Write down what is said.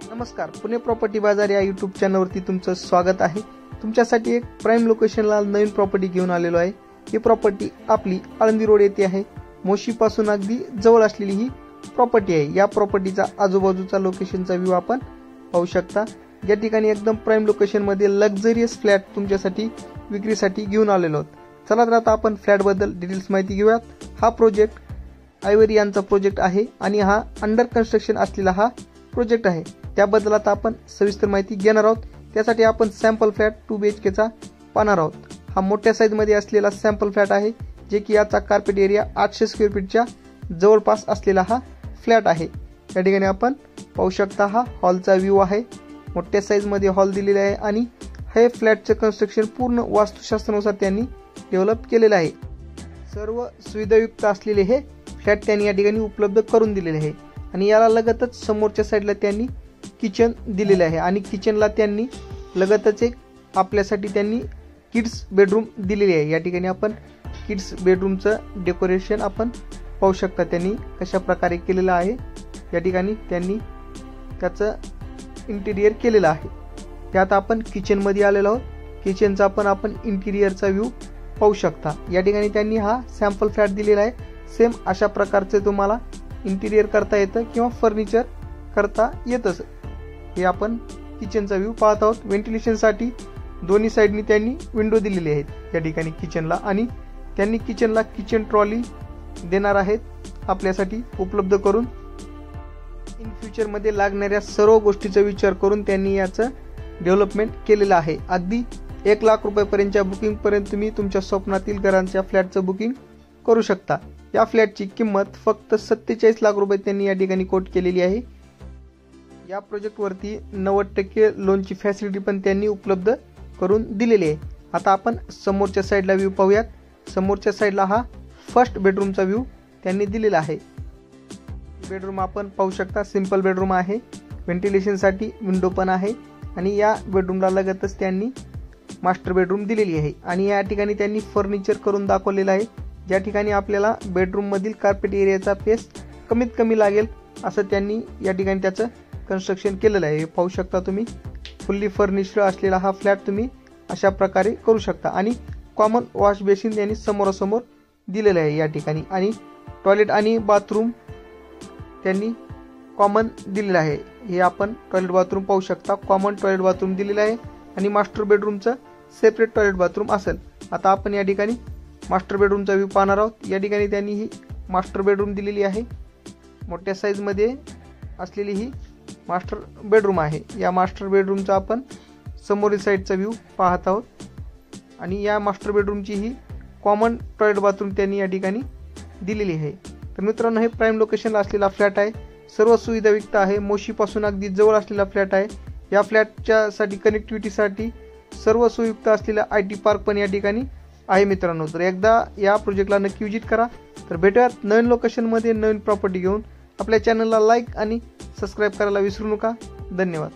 नमस्कार, पुणे प्रॉपर्टी बाजार या यूट्यूब चॅनलवरती तुमचं स्वागत आहे। तुमच्यासाठी एक प्राइम लोकेशनला नवीन प्रॉपर्टी घेऊन आलेलो आहे। ही प्रॉपर्टी आपली आळंदी रोड येथे आहे। मोशीपासून अगदी जवळ असलेली ही प्रॉपर्टी आहे। या प्रॉपर्टीचा आजूबाजूचा लोकेशनचा व्ह्यू आपण पाहू शकता। या ठिकाणी एकदम प्राइम लोकेशन मध्ये लक्झरियस फ्लॅट तुमच्यासाठी विक्रीसाठी घेऊन आलेलो आहोत। चला तर आता आपण फ्लॅट बद्दल डिटेल्स माहिती घेऊयात। हा प्रोजेक्ट आयव्हरी यांचा प्रोजेक्ट आहे आणि हा अंडर कन्स्ट्रक्शन असलेला हा प्रोजेक्ट आहे। त्याबद्दल आता आपण सविस्तर माहिती घेणार आहोत। त्यासाठी आपण सॅम्पल फ्लॅट 2 BHK चा पाहणार आहोत। हा मोठ्या साइज मध्ये असलेला सॅम्पल फ्लॅट आहे, जे की याचा कार्पेट एरिया 800 स्क्वेअर फीटच्या जवळपास असलेला हा फ्लॅट आहे। या ठिकाणी आपण पाहू शकता हा हॉलचा व्ह्यू आहे। मोठ्या साइज मध्ये हॉल दिलेला आहे आणि हे फ्लॅटचे कन्स्ट्रक्शन पूर्ण वास्तुशास्त्रानुसार त्यांनी डेव्हलप केलेले आहे। सर्व सुविधायुक्त असलेले हे फ्लॅट त्यांनी या ठिकाणी उपलब्ध करून दिलेले आहे आणि याला लगतच समोरच्या साइडला त्यांनी किचन दिलेले आहे आणि किचनला त्यांनी लगतच एक आपल्यासाठी त्यांनी किड्स बेडरूम दिलेली आहे। या ठिकाणी आपण किड्स बेडरूमचं डेकोरेशन आपण पाहू शकता त्यांनी कशा प्रकारे केलेलं आहे। या ठिकाणी त्यांनी त्याचं इंटिरियर केलेलं आहे। त्यात आपण किचन मध्ये आलेलो आहोत। किचनचा आपण इंटिरियरचा व्ह्यू पाहू शकता। या ठिकाणी त्यांनी हा सॅम्पल फ्लॅट दिलेला आहे। सेम अशा प्रकारचे तुम्हाला इंटिरियर करता येतं किंवा फर्निचर करता येतच। हे आपण किचनचा व्ह्यू पाहत आहोत। व्हेंटिलेशन साठी दोन्ही साइडनी त्यांनी विंडो दिलेली आहेत या ठिकाणी किचनला आणि त्यांनी किचनला किचन ट्रॉली देणार आहेत आपल्यासाठी उपलब्ध करून। इन फ्युचर मध्ये लागणाऱ्या सर्व गोष्टीचा विचार करून त्यांनी याचं डेव्हलपमेंट केलेलं आहे। अगदी 1 लाख रुपयापर्यंतच्या बुकिंग पर्यंत तुम्ही तुमच्या स्वप्नातील घरांच्या फ्लॅटचं बुकिंग करू शकता। या फ्लॅटची किंमत फक्त 47 लाख रुपये त्यांनी या ठिकाणी कोट केलेली आहे। या प्रोजेक्ट वरती 90% लोनची फॅसिलिटी पण त्यांनी उपलब्ध करून दिलेली आहे। आता आपण समोरच्या साइडला व्ह्यू पाहूयात। समोरच्या साइडला हा फर्स्ट बेडरूमचा व्ह्यू त्यांनी दिलेला आहे। बेडरूम आपण पाहू शकता, सिंपल बेडरूम आहे। व्हेंटिलेशन साठी विंडो पण आहे आणि या बेडरूमला लगतच त्यांनी मास्टर बेडरूम दिलेली आहे आणि या ठिकाणी त्यांनी फर्निचर करून दाखवलेलं आहे। ज्या ठिकाणी आपल्याला बेडरूम मधील कार्पेट एरियाचा पेस कमीत कमी लागेल असं त्यांनी या ठिकाणी त्याचं कन्स्ट्रक्शन केलेलं आहे। पाहू शकता तुम्ही फुल्ली फर्निश्ड असलेला हा फ्लॅट तुम्ही अशा प्रकारे करू शकता आणि कॉमन वॉश बेसिन त्यांनी समोरासमोर दिलेलं आहे या ठिकाणी आणि टॉयलेट आणि बाथरूम त्यांनी कॉमन दिलेलं आहे। हे आपण टॉयलेट बाथरूम पाहू शकता, कॉमन टॉयलेट बाथरूम दिलेलं आहे आणि मास्टर बेडरूमचं सेपरेट टॉयलेट बाथरूम असेल। आता आपण या ठिकाणी मास्टर बेडरूमचा व्ह्यू पाहणार आहोत। या ठिकाणी त्यांनी ही मास्टर बेडरूम दिलेली आहे। मोठ्या साइज मध्ये असलेली ही मास्टर बेडरूम आहे। या मास्टर बेडरूमचा आपण समोरील साइडचा व्ह्यू पाहत आहोत आणि या मास्टर बेडरूमची ही कॉमन टॉयलेट बाथरूम त्यांनी या ठिकाणी दिलेली आहे। तर मित्रांनो, हे प्राइम लोकेशनला असलेला फ्लॅट आहे। सर्व सुविधा युक्त आहे। मोशीपासून अगदी जवळ असलेला फ्लॅट आहे। या फ्लॅटच्या साठी कनेक्टिव्हिटीसाठी सर्व सुयुक्त असलेला IT पार्क पण या ठिकाणी आहे मित्रांनो। तर एकदा या प्रोजेक्टला नक्की विजिट करा। तर भेटूयात नवीन लोकेशन मध्ये नवीन प्रॉपर्टी घेऊन। आपल्या चॅनलला लाईक आणि सबस्क्राइब करायला विसरू नका। धन्यवाद।